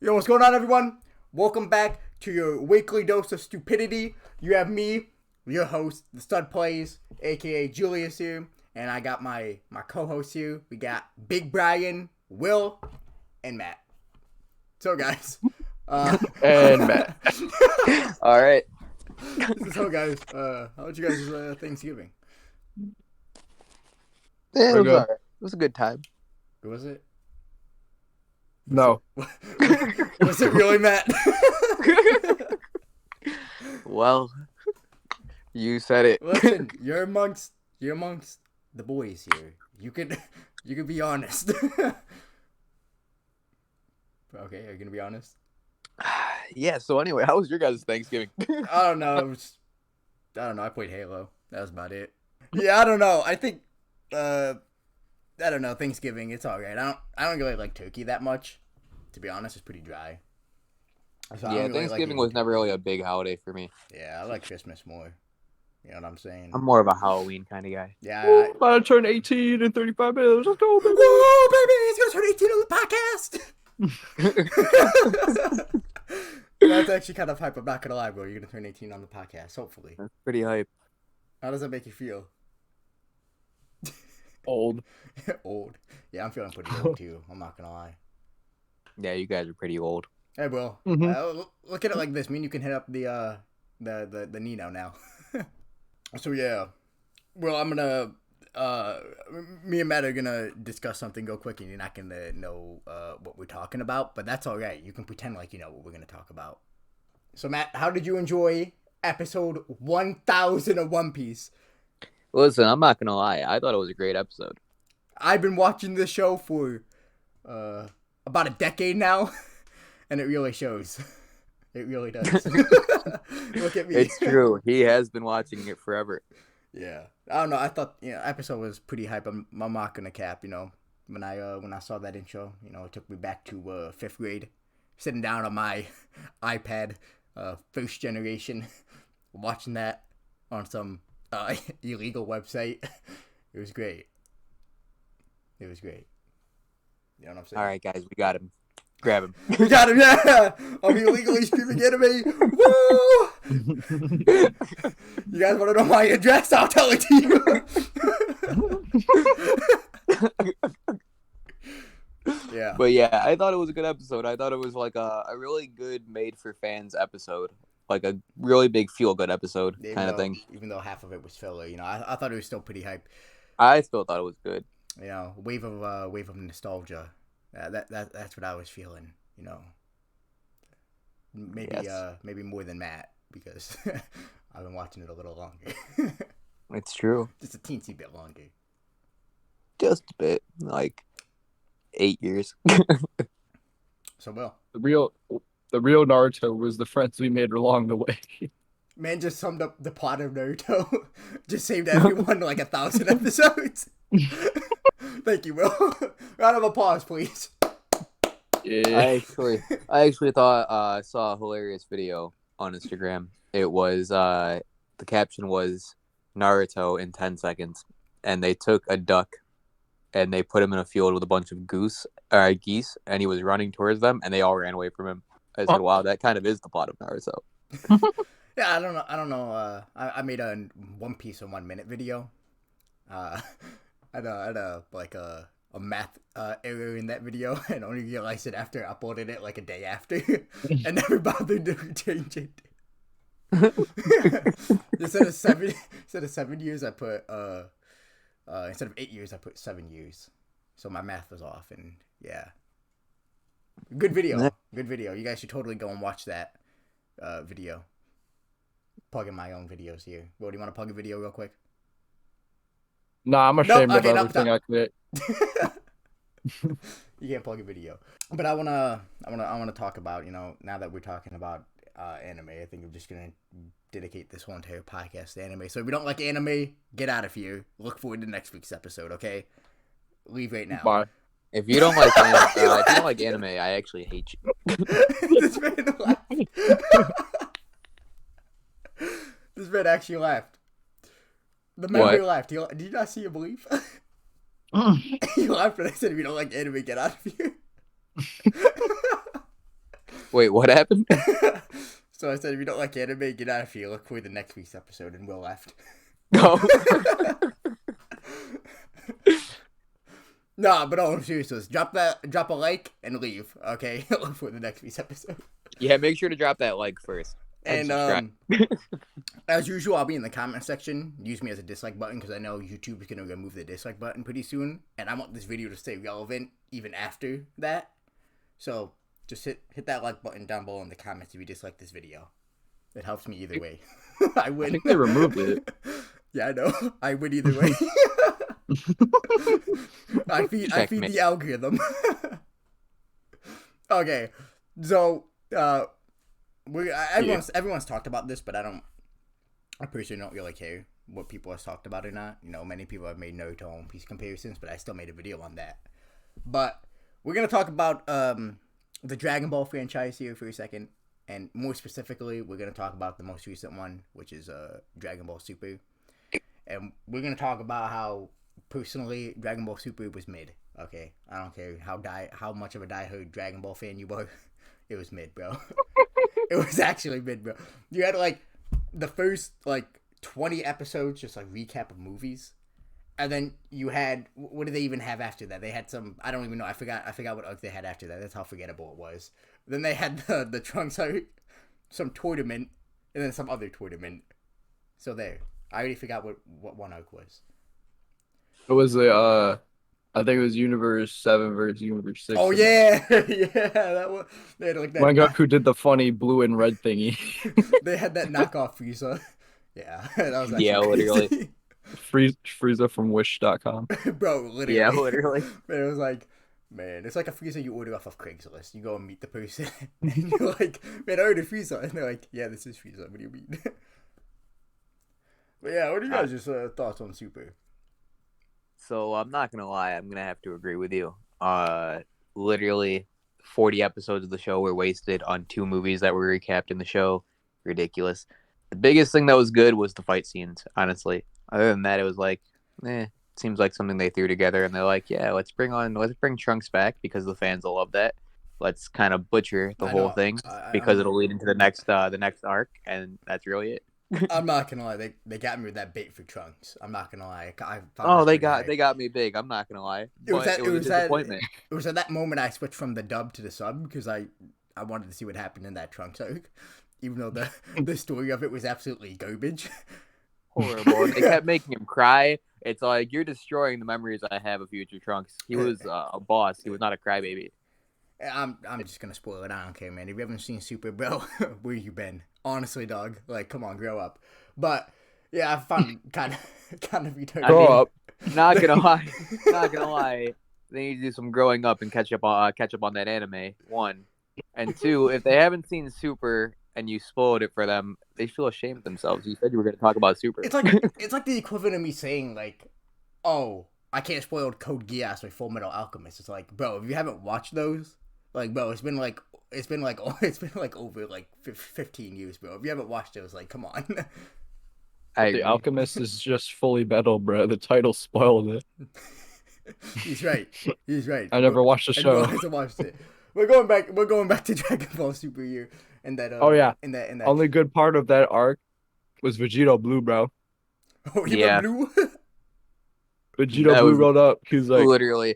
Yo, what's going on, everyone? Welcome back to your weekly dose of stupidity. You have me, your host, the Stud Plays, aka Julius here, and I got my co-host here. We got Big Brian, Will, and Matt. So, guys, and Matt. All right. So, guys, how was you guys' Thanksgiving? Yeah, it We're was good. all right. It was a good time. Who was it? No. Was it really, Matt? Well, you said it. Listen, you're amongst the boys here. You could be honest. Okay, are you gonna be honest? Yeah. So anyway, how was your guys' Thanksgiving? I don't know. I played Halo. That was about it. Yeah, I don't know. I think I don't know. Thanksgiving, it's all right. I don't really like turkey that much. To be honest, it's pretty dry. So I Yeah, don't really Thanksgiving like was never really a big holiday for me. Yeah, I like Christmas more. You know what I'm saying? I'm more of a Halloween kind of guy. Yeah. Ooh, about to turn 18 in 35 minutes. Let's go, baby. Whoa, baby! He's gonna turn 18 on the podcast. That's actually kind of hype. I'm not gonna lie, bro. You're gonna turn 18 on the podcast, hopefully. That's pretty hype. How does that make you feel? Old. Old. Yeah, I'm feeling pretty old too. I'm not gonna lie. Yeah, you guys are pretty old. Hey, bro. Mhm. Look at it like this. Me and you can hit up the Nino now. So yeah. Well, I'm gonna. Me and Matt are gonna discuss something real quick, and you're not gonna know what we're talking about, but that's all right. You can pretend like you know what we're gonna talk about. So, Matt, how did you enjoy episode 1000 of One Piece? Listen, I'm not gonna lie. I thought it was a great episode. I've been watching this show for about a decade now, and it really shows. It really does. Look at me. It's true. He has been watching it forever. Yeah, I don't know. I thought episode was pretty hype. I'm not gonna cap. When I saw that intro, it took me back to 5th grade, sitting down on my iPad, first generation, watching that on some illegal website. It was great. It was great. You know what I'm saying? All right, guys, we got him. Grab him. We got him, yeah! I'm illegally streaming anime. Woo! You guys want to know my address? I'll tell it to you. Yeah. But yeah, I thought it was a good episode. I thought it was like a really good made for fans episode. Like a really big feel good episode kind of thing. Even though half of it was filler, I thought it was still pretty hype. I still thought it was good. Wave of nostalgia. That's what I was feeling. Maybe Yes. Maybe more than Matt because I've been watching it a little longer. It's true. Just a teensy bit longer. Just a bit. Like 8 years. So well, The real Naruto was the friends we made along the way. man just summed up the plot of Naruto. Just saved everyone like 1,000 episodes. Thank you, Will. Round of applause, please. Yeah. I actually thought I saw a hilarious video on Instagram. It was the caption was Naruto in 10 seconds, and they took a duck and they put him in a field with a bunch of geese, and he was running towards them, and they all ran away from him. I said, "Wow, that kind of is the plot of Naruto." Yeah, I don't know. I made a One Piece in 1 minute video. I had a math error in that video, and only realized it after I uploaded it like a day after, and never bothered to change it. Instead of 7 years, I put instead of 8 years, I put 7 years. So my math was off, and yeah. Good video. Good video. You guys should totally go and watch that video. Plugging my own videos here. Well, do you want to plug a video real quick? Nah, I'm ashamed okay, of no, everything I commit. You can't plug a video. But I wanna talk about, now that we're talking about anime, I think I'm just gonna dedicate this whole entire podcast to anime. So if you don't like anime, get out of here. Look forward to next week's episode, okay? Leave right now. Bye. If you don't like anime, I actually hate you. This man laughed. This man actually laughed. The man who laughed. Did you not see him leave? He laughed when I said, if you don't like anime, get out of here. Wait, what happened? So I said, if you don't like anime, get out of here. Look for the next week's episode, and Will left. No. Nah, but all I'm serious is drop a like and leave. Okay, look for the next week's episode. Yeah, make sure to drop that like first. And subscribe. As usual, I'll be in the comment section. Use me as a dislike button because I know YouTube is gonna remove the dislike button pretty soon, and I want this video to stay relevant even after that. So just hit that like button down below in the comments if you dislike this video. It helps me either way. I win. I think they removed it. Yeah, I know. I win either way. I feed the algorithm. Okay, so everyone's talked about this, but I personally don't really care what people have talked about or not. You know, many people have made Naruto One Piece comparisons, but I still made a video on that. But we're gonna talk about the Dragon Ball franchise here for a second, and more specifically, we're gonna talk about the most recent one, which is Dragon Ball Super, and we're gonna talk about how personally Dragon Ball Super was mid. Okay, I don't care how much of a diehard Dragon Ball fan you were, it was mid, bro. It was actually mid, bro. You had like the first like 20 episodes just like recap of movies, and then you had, what did they even have after that? They had some, I don't even know, I forgot what arc they had after that. That's how forgettable it was. Then they had the Trunks arc, some tournament, and then some other tournament. So there, I already forgot what one arc was. It was I think it was Universe 7 versus Universe 6. Oh yeah, yeah, that one. They had like that. When Goku did the funny blue and red thingy. They had that knockoff Frieza. Yeah, that was actually literally. Frieza from Wish.com. Bro, literally. Yeah, literally. Man, it was like, man, it's like a Frieza you order off of Craigslist. You go and meet the person, and you're like, man, I ordered Frieza, and they're like, yeah, this is Frieza. What do you mean? But yeah, what are you guys' just thoughts on Super? So I'm not gonna lie, I'm gonna have to agree with you. Literally 40 episodes of the show were wasted on 2 movies that were recapped in the show. Ridiculous. The biggest thing that was good was the fight scenes, honestly. Other than that, it was like, seems like something they threw together, and they're like, yeah, let's bring Trunks back because the fans will love that. Let's kind of butcher the whole thing because it'll lead into the next arc, and that's really it. I'm not gonna lie, they got me with that bait for Trunks. I'm not gonna lie. They got me big. I'm not gonna lie. It was a disappointment. It was at that moment I switched from the dub to the sub because I wanted to see what happened in that Trunks arc, even though the story of it was absolutely garbage. Horrible. They kept making him cry. It's like, you're destroying the memories I have of future Trunks. He was a boss. He was not a crybaby. I'm just gonna spoil it. I don't care, man. If you haven't seen Super, bro, where you been? Honestly, dog. Like, come on, grow up. But yeah, I found kind of retarded. Grow up. Not gonna lie. They need to do some growing up and catch up on that anime. 1 and 2. If they haven't seen Super and you spoiled it for them, they feel ashamed of themselves. You said you were gonna talk about Super. It's like the equivalent of me saying like, oh, I can't spoil Code Geass or Full Metal Alchemist. It's like, bro, if you haven't watched those, like, bro, it's been like over like 15 years, bro. If you haven't watched those, like, come on. The Alchemist is just fully metal, bro. The title spoiled it. He's right. I never watched the show. I never watched it. We're going back to Dragon Ball Super here, and that. Oh yeah. In that. Only good part of that arc was Vegeta Blue, bro. Oh yeah. Blue. Vegeta Blue rolled up. He's like, literally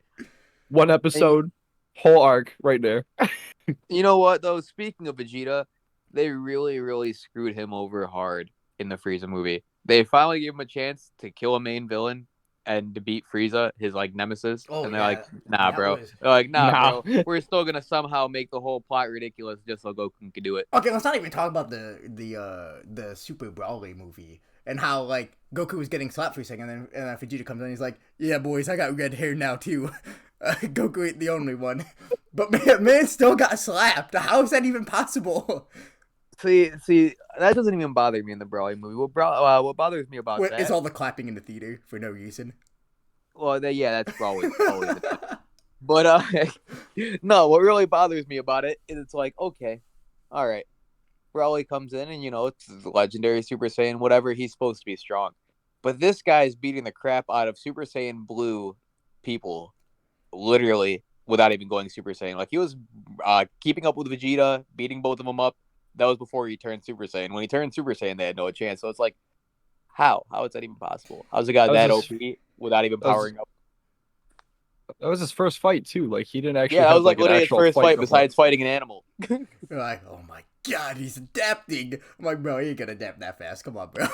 1 episode, whole arc right there. You know what though? Speaking of Vegeta, they really, really screwed him over hard in the Frieza movie. They finally gave him a chance to kill a main villain and to beat Frieza, his like nemesis. Oh, and they're like, nah, bro. They're like, nah, bro. We're still gonna somehow make the whole plot ridiculous just so Goku can do it. Okay, let's not even talk about the Super Broly movie and how like Goku was getting slapped for a second, and then Vegeta comes in and he's like, yeah, boys, I got red hair now too. Goku ain't the only one. But man still got slapped. How is that even possible? See, that doesn't even bother me in the Broly movie. What bothers me about that is all the clapping in the theater for no reason. Well, that's always the But no, what really bothers me about it is it's like, okay, all right, Broly comes in and it's the legendary Super Saiyan, whatever. He's supposed to be strong, but this guy's beating the crap out of Super Saiyan Blue people, literally without even going Super Saiyan. Like he was keeping up with Vegeta, beating both of them up. That was before he turned Super Saiyan. When he turned Super Saiyan, they had no chance. So it's like, how? How is that even possible? How's a guy that OP without even powering up? That was his first fight too. Like he didn't actually. Yeah, that have was like an literally his actual first fight before. besides fighting an animal. You're like, oh my god, he's adapting. I'm like, bro, he ain't gonna adapt that fast. Come on, bro.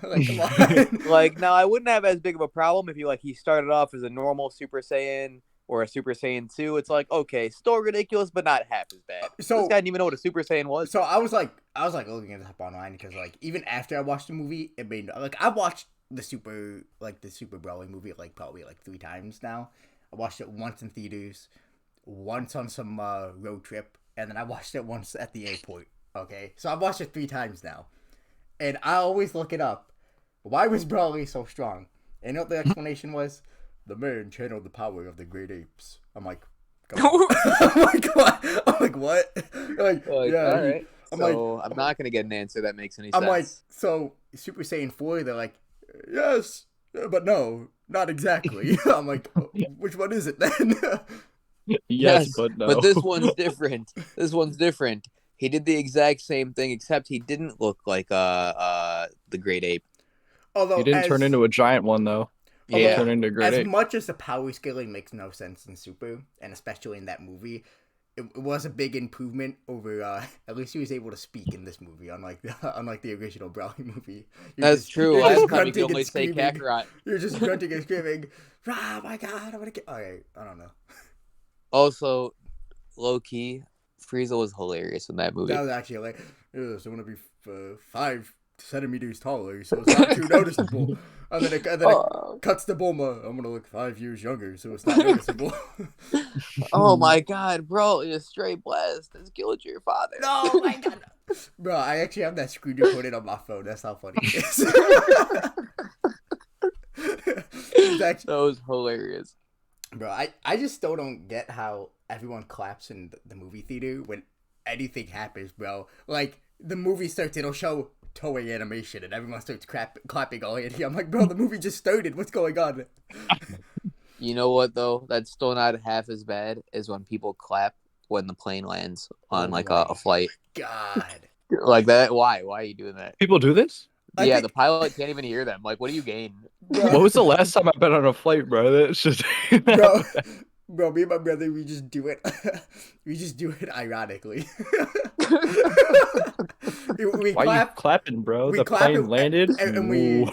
Like, come on. Like, now I wouldn't have as big of a problem if he started off as a normal Super Saiyan or a Super Saiyan 2. It's like, okay, still ridiculous, but not half as bad. So this guy didn't even know what a Super Saiyan was. So I was like looking it up online because like even after I watched the movie, it made like I watched the Super Broly movie like probably like 3 times now. I watched it once in theaters, once on some road trip, and then I watched it once at the airport. Okay, so I've watched it 3 times now, and I always look it up. Why was Broly so strong? And you know what the explanation was? The man channeled the power of the great apes. I'm like, come on. I'm like, what? Like, yeah. All right. I'm not gonna get an answer that makes any sense. I'm like, so Super Saiyan 4, they're like, yes, but no, not exactly. I'm like, which one is it then? Yes, but no. But this one's different. He did the exact same thing, except he didn't look like the great ape. Although he didn't turn into a giant one though. Yeah, turn into a great ape. As much as the power scaling makes no sense in Super, and especially in that movie, it was a big improvement over. At least he was able to speak in this movie, unlike the original Broly movie. That's true. Last time he could only say Kakarot. You're just grunting and screaming. Oh my god! I'm gonna get. Alright, I don't know. Also, low key, Frieza was hilarious in that movie. That was actually like, yes, I want to be 5 centimeters taller, so it's not too noticeable. And then it cuts to Bulma. I'm gonna look 5 years younger, so it's not noticeable. Oh my god, bro! It's straight blast. It's killed your father. No, my god, bro! I actually have that screen recorded on my phone. That's how funny it is. That was hilarious, bro. I just still don't get how everyone claps in the movie theater when anything happens, bro. Like the movie starts, it'll show Toei animation, and everyone starts clapping all in here. I'm like, bro, the movie just started. What's going on? You know what though? That's still not half as bad as when people clap when the plane lands on a flight. God, like that. Why? Why are you doing that? People do this? The pilot can't even hear them. Like, what do you gain? Bro. What was the last time I've been on a flight, bro? That's just Bro, me and my brother, we just do it. We just do it ironically. Why are you clapping, bro? The plane landed, and we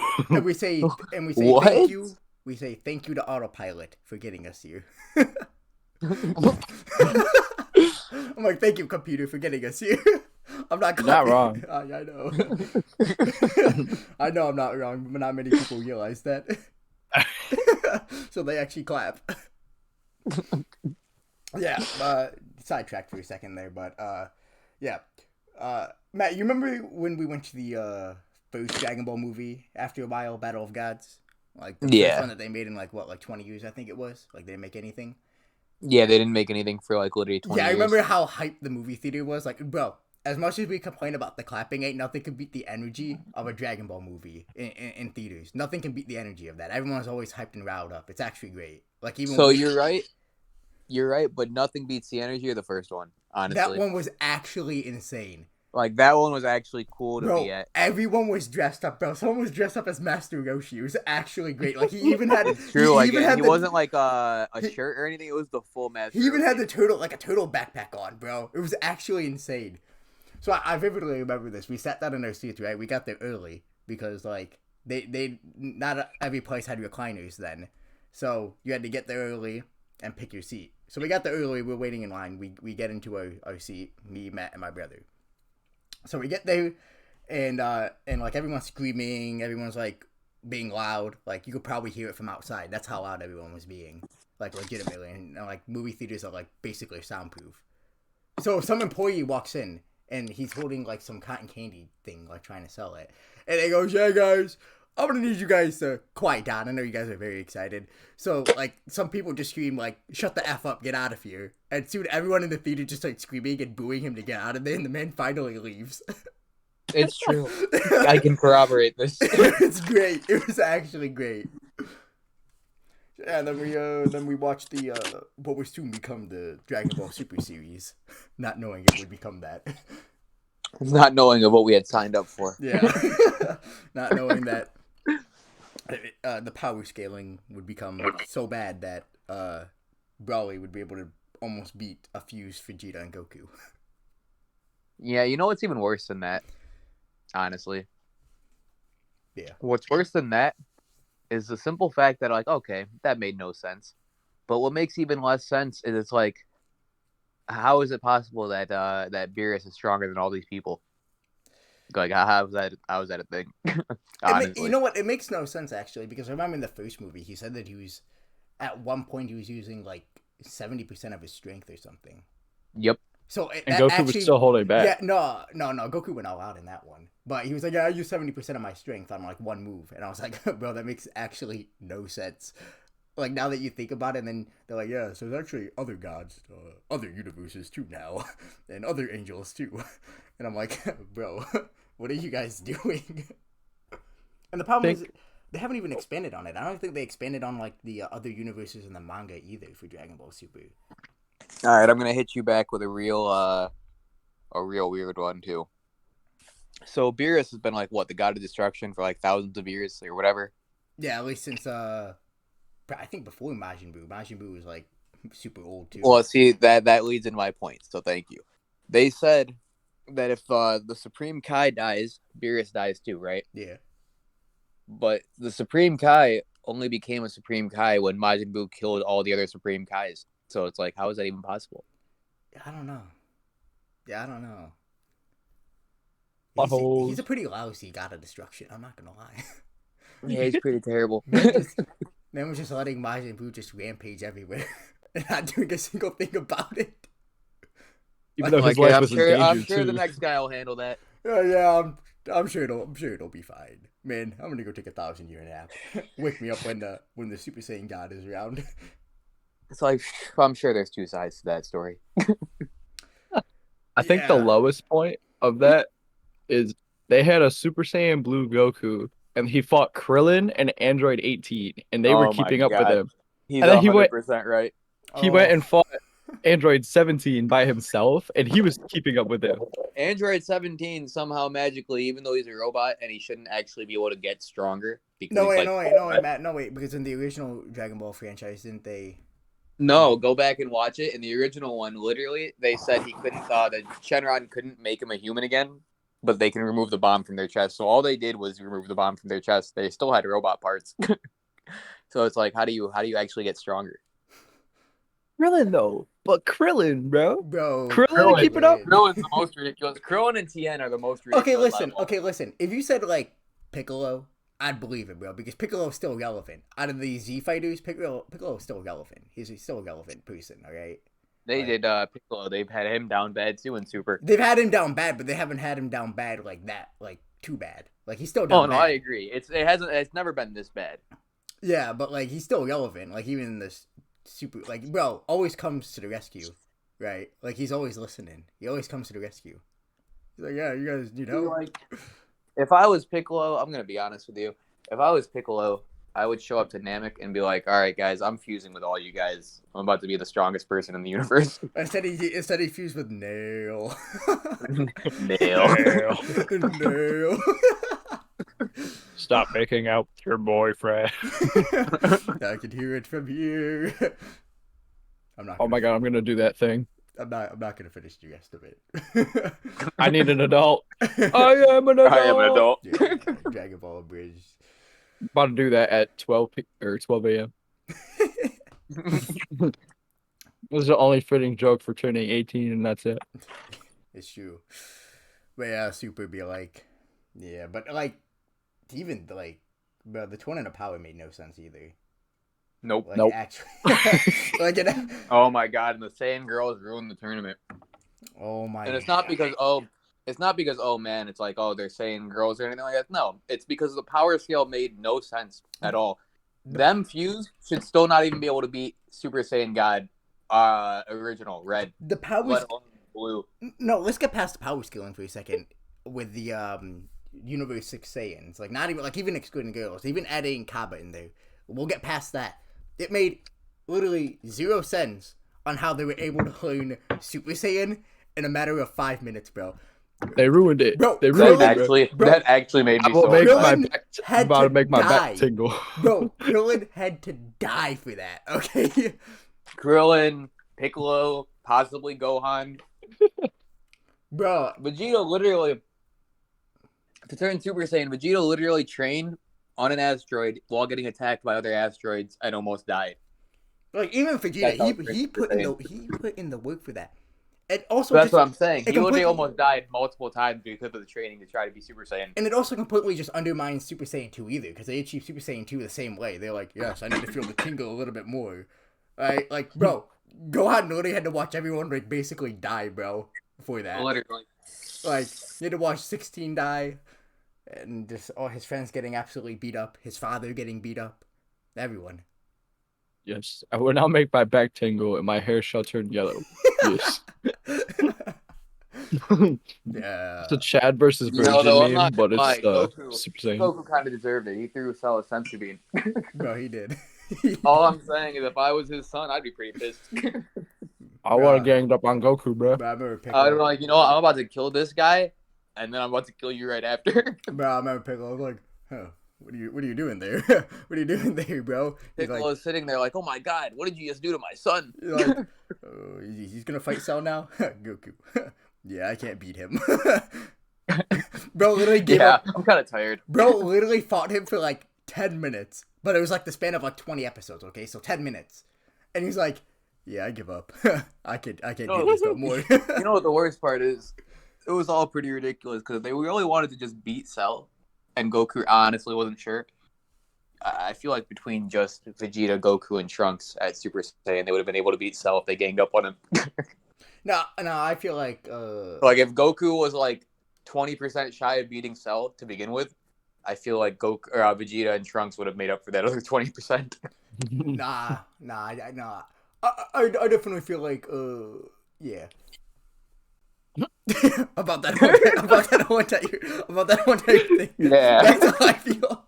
say what? Thank you. We say thank you to autopilot for getting us here. I'm like, thank you, computer, for getting us here. I'm not wrong. I know. I know I'm not wrong, but not many people realize that. So they actually clap. Yeah, sidetracked for a second there, but yeah. Matt, you remember when we went to the first Dragon Ball movie after a while, Battle of Gods? Like the first one that they made in like 20 years, I think it was. Like they didn't make anything. Yeah, they didn't make anything for like literally 20 years. Yeah, I remember how hyped the movie theater was. Like, bro, as much as we complain about the clapping, ain't nothing can beat the energy of a Dragon Ball movie in theaters. Nothing can beat the energy of that. Everyone's always hyped and riled up. It's actually great. Like even you're right. You're right, but nothing beats the energy of the first one, honestly. That one was actually insane. Like, that one was actually cool to be at. Everyone was dressed up, bro. Someone was dressed up as Master Roshi. It was actually great. Like, he even had... It's true, he wasn't like a shirt or anything. It was the full Master He even Roshi. had the turtle backpack on, bro. It was actually insane. So I vividly remember this. We sat down in our seats, right? We got there early because, like, they not every place had recliners then. So you had to get there early and pick your seat. So we got there early. We're waiting in line. We get into our seat, me, Matt, and my brother. So we get there, and like everyone's screaming, everyone's like being loud. Like you could probably hear it from outside. That's how loud everyone was being, like legitimately. And like movie theaters are like basically soundproof. So some employee walks in, and he's holding like some cotton candy thing, like trying to sell it. And he goes, "Yeah, guys, I'm gonna need you guys to quiet down. I know you guys are very excited." So, like, some people just scream, like, "Shut the F up, get out of here." And soon everyone in the theater just starts screaming and booing him to get out of there, and the man finally leaves. It's true. I can corroborate this. It's great. It was actually great. Yeah, then we watched the what would soon become the Dragon Ball Super series, not knowing it would become that. Not knowing of what we had signed up for. Yeah, not knowing that the power scaling would become so bad that Broly would be able to almost beat a fused Vegeta and Goku. Yeah, you know what's even worse than that? Honestly. Yeah. What's worse than that is the simple fact that, like, okay, that made no sense. But what makes even less sense is it's like, how is it possible that that Beerus is stronger than all these people? Like, how is that a thing? Honestly. You know what? It makes no sense actually, because I remember in the first movie he said that he was at one point he was using like 70% of his strength or something. Yep. So And Goku was still holding back. Yeah, no. Goku went all out in that one, but he was like, "Yeah, I use 70% of my strength on like one move," and I was like, "Bro, that makes actually no sense." Like now that you think about it, and then they're like, "Yeah, so there's actually other gods, other universes too now, and other angels too," and I'm like, "Bro, what are you guys doing?" And the problem is they haven't even expanded on it. I don't think they expanded on like the other universes in the manga either for Dragon Ball Super. All right, I'm gonna hit you back with a real weird one too. So Beerus has been like what, the god of destruction for like thousands of years or whatever. Yeah, at least since I think before Majin Buu. Majin Buu was like super old too. Well, see that leads into my point. So thank you. They said that if the Supreme Kai dies, Beerus dies too, right? Yeah. But the Supreme Kai only became a Supreme Kai when Majin Buu killed all the other Supreme Kais. So it's like, how is that even possible? I don't know. He's Buttholes. a pretty lousy god of destruction. I'm not gonna lie. Yeah, he's pretty terrible. Man was just letting Majin Buu just rampage everywhere and not doing a single thing about it. Even though his life was in danger I'm sure too. the next guy will handle that. Yeah, I'm sure it'll be fine. Man, I'm gonna go take a 1,000-year nap. Wake me up when the Super Saiyan God is around. It's like, I'm sure there's two sides to that story. I think the Yeah. lowest point of that is they had a Super Saiyan Blue Goku, and he fought Krillin and Android 18, and they were Oh my keeping up with God. him. He's And then 100% right. he went and fought Android 17 by himself, and he was keeping up with him. Android 17 somehow magically, even though he's a robot and he shouldn't actually be able to get stronger. Because No he's wait, Matt, no wait, because in the original Dragon Ball franchise, didn't they? No, go back and watch it. In the original one, literally, they said he couldn't. The Shenron couldn't make him a human again, but they can remove the bomb from their chest. So all they did was remove the bomb from their chest. They still had robot parts. So it's like, how do you actually get stronger? Krillin though, but Krillin, bro. Bro, Krillin keep it up. Krillin's the most ridiculous. Krillin and Tien are the most ridiculous. Okay, listen. If you said like Piccolo, I'd believe it, bro, because Piccolo's still relevant. Out of the Z fighters, Piccolo's still relevant. He's still a relevant person, all right? They did Piccolo. They've had him down bad too in Super. They've had him down bad, but they haven't had him down bad like that, like too bad. Like he's still down bad. I agree. It's never been this bad. Yeah, but like he's still relevant. Like even in this Super, like bro, always comes to the rescue, right? Like he's always listening. He always comes to the rescue. He's like, yeah, you guys need help. Like, if I was Piccolo, I'm gonna be honest with you. If I was Piccolo, I would show up to Namek and be like, "All right, guys, I'm fusing with all you guys. I'm about to be the strongest person in the universe." Instead he fused with Nail. Nail. Stop making out with your boyfriend. I can hear it from here. I'm not. Oh my God, I'm gonna do that thing. I'm not gonna finish the rest of it. I need an adult. I am an adult. Yeah, Dragon Ball Bridge. About to do that at 12 a.m. This is the only fitting joke for turning 18, and that's it. It's true. But yeah, Super be like, yeah, but like, even like, bro, the Tournament of Power made no sense either. Nope. Like, actually, like, oh my God! And the Saiyan girls ruined the tournament. Oh my! And it's not because man, it's like they're Saiyan girls or anything like that. No, it's because the power scale made no sense at all. Them fused should still not even be able to beat Super Saiyan God original red. The power let alone blue. No, let's get past the power scaling for a second with the Universe 6 Saiyans. Like not even excluding girls, even adding Kaba in there. We'll get past that. it made literally 0 sense on how they were able to learn Super Saiyan in a matter of 5 minutes, bro. They ruined it. Bro, They ruined That it, bro. actually made me I will so make my upset. back. had I'm about to to make my die. back tingle. Bro, Krillin had to die for that, okay? Krillin, Piccolo, possibly Gohan. Bro, Vegeta literally, to turn Super Saiyan, Vegeta literally trained on an asteroid while getting attacked by other asteroids and almost died. like even Vegeta, That's how he put in the work for that. And also, That's just, what I'm saying. it He literally completely- almost died multiple times because of the training to try to be Super Saiyan. And it also completely just undermines Super Saiyan 2 either, because they achieve Super Saiyan 2 the same way. They're like, yes, I need to feel the tingle a little bit more. Right? Like, bro, Gohan literally had to watch everyone, like, basically die, bro, for that. Literally. Like, he had to watch 16 die, and just all his friends getting absolutely beat up, his father getting beat up, everyone. Yes, I will now make my back tingle and my hair shall turn yellow. Yes. Yeah. It's a Chad versus You Virgin know, though, I'm meme, not but gonna it's lie, Goku, Super Saiyan. Goku kind of deserved it. He threw Cell a sensu bean. Bro, he did. All I'm saying is if I was his son, I'd be pretty pissed. I want to ganged up on Goku, bro. Bro, I remember I'd be Piccolo. like, you know what? I'm about to kill this guy, and then I'm about to kill you right after. Bro, I remember Piccolo. I was like, huh, what are you doing there? What are you doing there, bro? He's like, Piccolo's sitting there like, oh my god, what did you just do to my son? You're like, oh, he's gonna fight Cell now? Goku. Yeah, I can't beat him. Bro literally gave Yeah, up. I'm kind of tired. Bro literally fought him for like 10 minutes. But it was like the span of like 20 episodes, okay? So 10 minutes. And he's like, yeah, I give up. I can't do this no more. You know what the worst part is? It was all pretty ridiculous because they really wanted to just beat Cell, and Goku honestly wasn't sure. I feel like between just Vegeta, Goku, and Trunks at Super Saiyan, they would have been able to beat Cell if they ganged up on him. No, I feel like Like if Goku was like 20% shy of beating Cell to begin with, I feel like Goku or Vegeta and Trunks would have made up for that other 20%. nah. I definitely feel like yeah. about that one thing. Yeah. That's how I feel.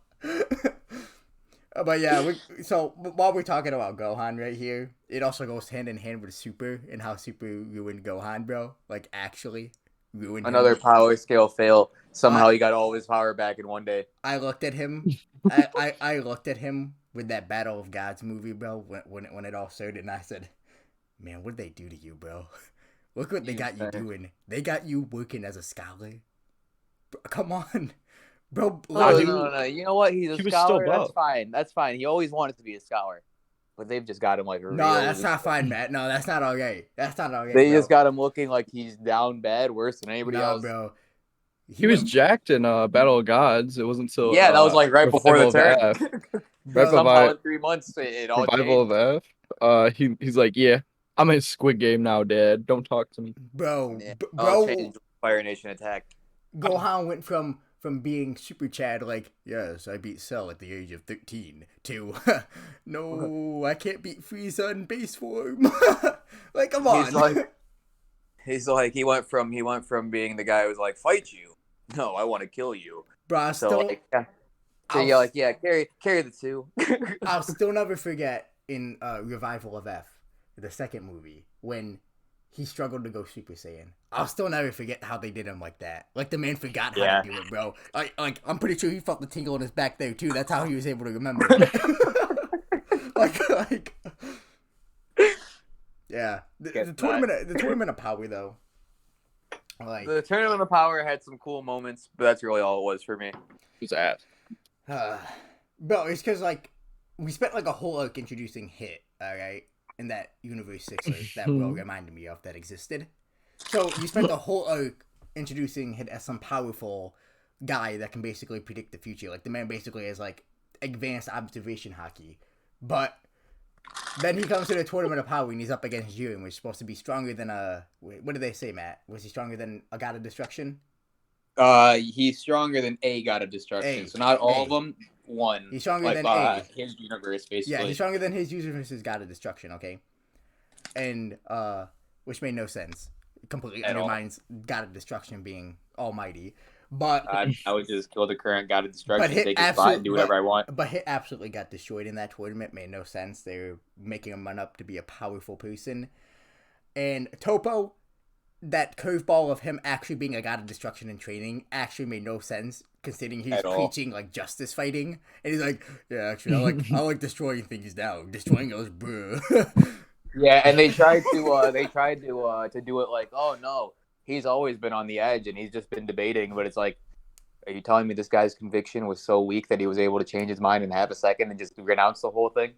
But yeah, so while we're talking about Gohan right here, it also goes hand in hand with Super and how Super ruined Gohan, bro. Like actually ruined Another him. power scale fail. Somehow he got all his power back in one day. I looked at him. I looked at him with that Battle of Gods movie, bro. When it all started, and I said, "Man, what did they do to you, bro? Look what they got you doing. They got you working as a scholar. Bro, come on, bro. No. You know what? He's a he was scholar. still That's up. fine. That's fine. He always wanted to be a scholar, but they've just got him like No, that's not fine, Matt. No, that's not okay. That's not okay. They bro. just got him looking like he's down bad, worse than anybody No, else. bro. He was went- jacked in Battle of Gods. It wasn't until Yeah, that was like right before the Revival of turn. F. Right Somehow before in 3 months, it all Revival changed. of F. He's like, yeah, I'm in Squid Game now, Dad. Don't talk to me. bro. Yeah, Bro. all changed with Fire Nation attack. Gohan went from being Super Chad, like, yes, I beat Cell at the age of 13, to, no, I can't beat Frieza in base form. Like, come on. He's like he went from being the guy who was like fight you. No, I want to kill you. Bro, I So still, like, yeah. So you're like, yeah, carry the two. I'll still never forget in Revival of F, the second movie, when he struggled to go Super Saiyan. I'll still never forget how they did him like that. Like, the man forgot how to do it, bro. Like, I'm pretty sure he felt the tingle in his back there, too. That's how he was able to remember it. like, yeah. The tournament of power, though. Like, The Tournament of Power had some cool moments, but that's really all it was for me. His ass. bro, it's because, like, we spent, like, a whole arc introducing Hit, alright? In that Universe 6 arc that Will reminded me of that existed. So, you spent the whole arc introducing Hit as some powerful guy that can basically predict the future. Like, the man basically has, like, advanced observation hockey. But then he comes to the Tournament of Power and he's up against Jiren, which is supposed to be stronger than what did they say, Matt? Was he stronger than a God of Destruction? He's stronger than a God of Destruction. So not all of them. One. He's stronger than A. His universe, basically. Yeah, he's stronger than his universe's God of Destruction, okay? And, which made no sense. completely At all. undermines God of Destruction being almighty. But I would just kill the current God of but Destruction, hit take his spot, and do whatever I want. But Hit absolutely got destroyed in that tournament. Made no sense. They were making him run up to be a powerful person. And Topo, that curveball of him actually being a God of Destruction in training actually made no sense, considering he's At all. preaching like justice fighting. And he's like, yeah, actually, I like destroying things now. Destroying those, bruh. Yeah, and they tried to do it like, oh no, he's always been on the edge and he's just been debating, but it's like, are you telling me this guy's conviction was so weak that he was able to change his mind in half a second and just renounce the whole thing?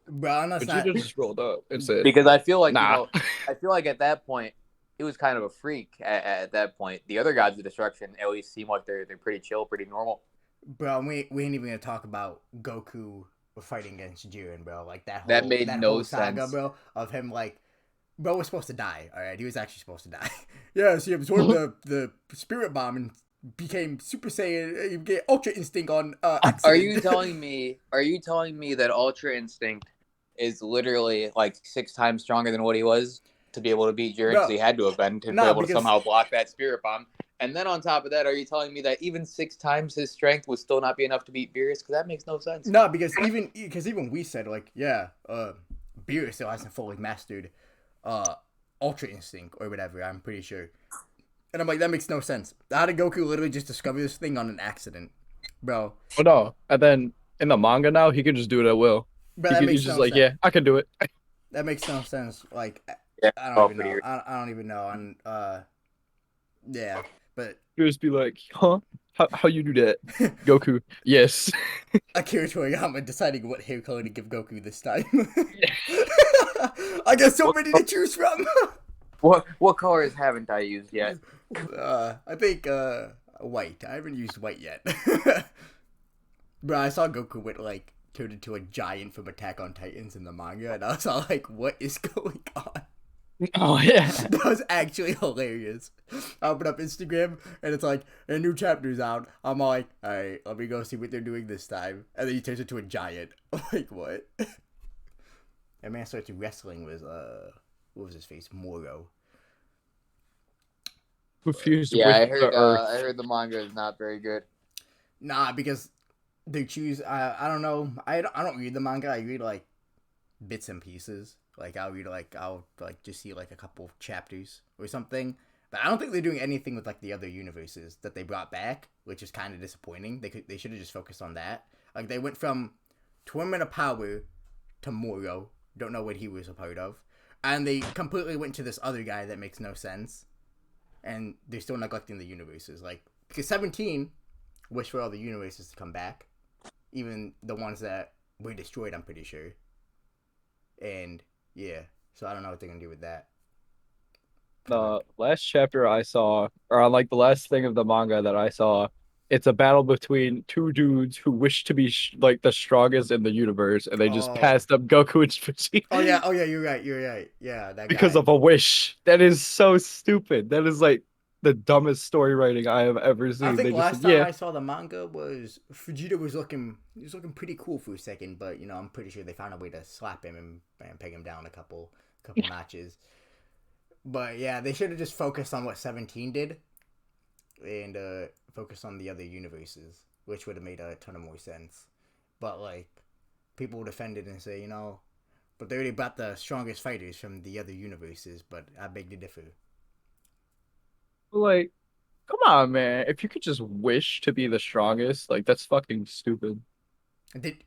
Bro, that's not. Vegeta just rolled up and said, Because I feel like nah. I feel like at that point he was kind of a freak. At that point, the other gods of destruction at least seem like they're pretty chill, pretty normal. Bro, we ain't even gonna talk about Goku fighting against Jiren, bro. Like That made no whole saga, sense. bro, of him like, bro was supposed to die. All right, he was actually supposed to die. Yes, he absorbed the spirit bomb and became Super Saiyan. He became Ultra Instinct on accident. Are you telling me that Ultra Instinct is literally like 6 times stronger than what he was to be able to beat Jiren? Because he had to have been to be able to somehow block that spirit bomb. And then on top of that, are you telling me that even 6 times his strength would still not be enough to beat Beerus? Because that makes no sense. No, because even we said like, yeah, Beerus still hasn't fully mastered Ultra Instinct or whatever. I'm pretty sure. And I'm like, that makes no sense. How did Goku literally just discover this thing on an accident, bro? Oh no! And then in the manga now, he can just do it at will. But He's just like, yeah, I can do it. That makes no sense. Like, Yeah, I don't even know. I don't even know. And yeah, but You just be like, huh? How you do that, Goku? Yes. Akira Toriyama deciding what hair color to give Goku this time. I got so many to choose from. What colors haven't I used yet? I think white. I haven't used white yet. Bro, I saw Goku with like turned into a giant from Attack on Titans in the manga, and I was all like, "What is going on?" Oh yeah. That was actually hilarious. I open up Instagram and it's like a new chapter's out. I'm all like, all right, let me go see what they're doing this time. And then he turns into a giant. I'm like, what? That man starts wrestling with what was his face? Moro. Confused Yeah, with I heard. the Earth. I heard the manga is not very good. Nah, because they choose. I don't know. I don't read the manga. I read like bits and pieces. Like I'll just see like a couple chapters or something. But I don't think they're doing anything with like the other universes that they brought back, which is kind of disappointing. They should have just focused on that. Like they went from Tournament of Power to Moro. Don't know what he was a part of, and they completely went to this other guy that makes no sense. And they're still neglecting the universes, like because 17 wish for all the universes to come back, even the ones that were destroyed. I'm pretty sure. And yeah, so I don't know what they're gonna do with that. The last chapter I saw, or on like the last thing of the manga that I saw, it's a battle between 2 dudes who wish to be like the strongest in the universe, and they just passed up Goku and Vegeta. Oh yeah, you're right. Yeah, that because guy. of a wish. That is so stupid. That is like the dumbest story writing I have ever seen. I think they last time I saw the manga was Vegeta was looking pretty cool for a second, but I'm pretty sure they found a way to slap him and peg him down a couple matches. But yeah, they should have just focused on what 17 did, and focused on the other universes, which would have made a ton of more sense. But like, people defend it and say, but they already brought the strongest fighters from the other universes. But I beg to differ. Like, come on, man. If you could just wish to be the strongest, like that's fucking stupid. Did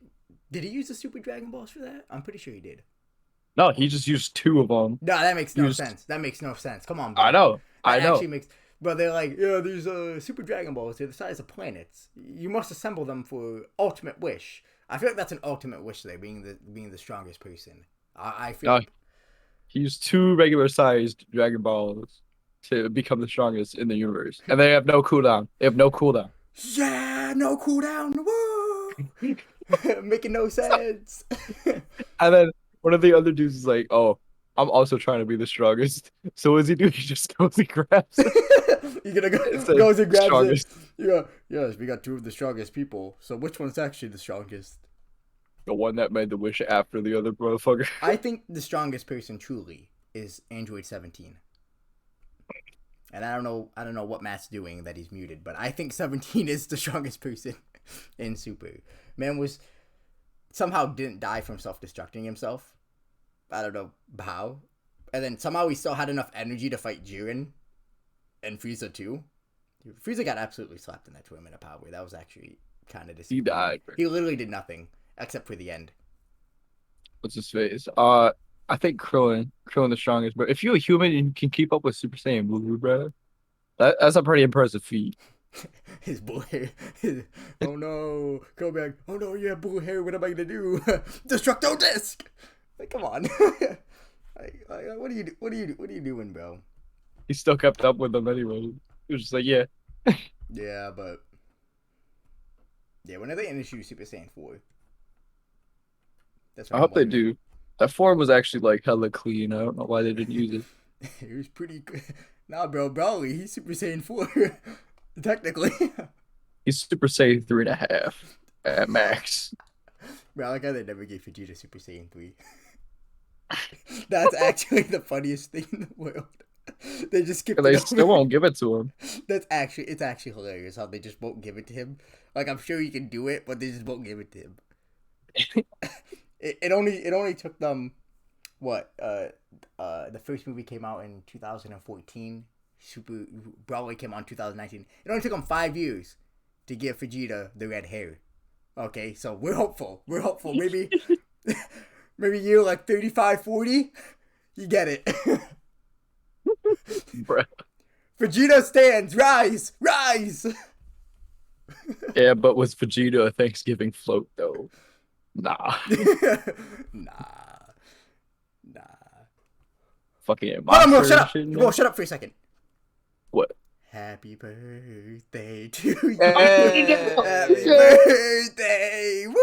he use the Super Dragon Balls for that? I'm pretty sure he did. No, he just used 2 of them. No, that makes no sense. That makes no sense. Come on, bro. I know. That actually makes. But they're like, yeah, these Super Dragon Balls. They're the size of planets. You must assemble them for ultimate wish. I feel like that's an ultimate wish there, being the strongest person. I feel. Like... He used 2 regular sized Dragon Balls to become the strongest in the universe, and they have no cooldown. Yeah, no cooldown. Woo! Making no sense. And then one of the other dudes is like, "Oh, I'm also trying to be the strongest." So what does he do? He just goes and grabs it. You're gonna goes and grabs strongest. It. Yeah, yes, we got 2 of the strongest people. So which one's actually the strongest? The one that made the wish after the other motherfucker. I think the strongest person truly is Android 17. And I don't know what Matt's doing that he's muted, but I think 17 is the strongest person in Super. Man was somehow didn't die from self-destructing himself. I don't know how. And then somehow he still had enough energy to fight Jiren and Frieza too. Frieza got absolutely slapped in that tournament of power. That was actually kind of disappointing. He died. He literally did nothing except for the end. What's his face? I think Krillin the strongest, but if you're a human and you can keep up with Super Saiyan Blue, bro, that's a pretty impressive feat. His blue hair. Oh no, go back. Oh no, you have blue hair. What am I gonna do? Destructo disc. Like, come on. What are you doing, bro? He still kept up with them anyway. He was just like, yeah. Yeah, but when are they introduce Super Saiyan 4? That's what I I'm hope they wondering. do. That form was actually like hella clean. I don't know why they didn't use it. It was pretty good. Nah, bro, Broly, he's Super Saiyan 4. Technically. He's Super Saiyan 3.5 at max. Bro, I like how they never gave Vegeta Super Saiyan 3. That's actually the funniest thing in the world. They just skip. They still won't give it to him. It's actually hilarious how they just won't give it to him. Like, I'm sure he can do it, but they just won't give it to him. It only took them what the first movie came out in 2014. Super Broly came out in 2019. It only took them 5 years to give Vegeta the red hair. Okay, so we're hopeful. Maybe year like 35, 40, you get it. Bruh. Vegeta stands, rise. Yeah, but was Vegeta a Thanksgiving float though? Nah. Nah. Fucking Hold on, bro, monster shut up. shit, Bro, shut up for a second. What? Happy birthday to you. Hey. Happy birthday. Woo!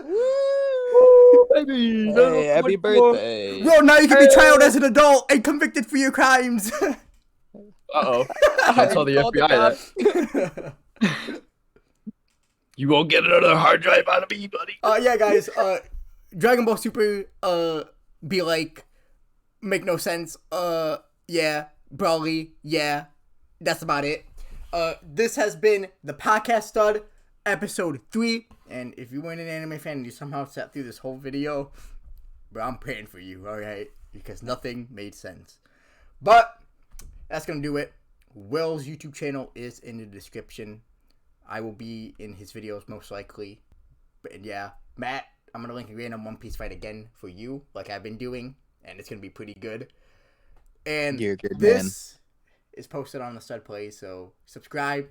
Woo, baby. Hey, happy birthday. Bro, now you can be trialed as an adult and convicted for your crimes. Uh-oh. I'll tell the Called the FBI that. You won't get another hard drive out of me, buddy. Yeah, guys. Dragon Ball Super. Be like, make no sense. Yeah. Broly. Yeah. That's about it. This has been the Podcast Stud, episode 3. And if you weren't an anime fan and you somehow sat through this whole video, bro, I'm praying for you, alright? Because nothing made sense. But that's gonna do it. Will's YouTube channel is in the description. I will be in his videos most likely. But yeah, Matt, I'm gonna link a random One Piece fight again for you, like I've been doing, and it's gonna be pretty good. And You're a good this is posted on the Stud Play, so subscribe,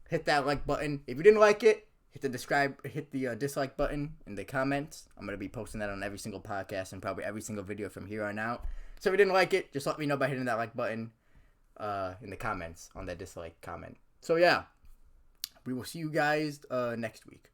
hit that like button. If you didn't like it, hit the dislike button in the comments. I'm gonna be posting that on every single podcast and probably every single video from here on out. So if you didn't like it, just let me know by hitting that like button in the comments on that dislike comment. So yeah, we will see you guys next week.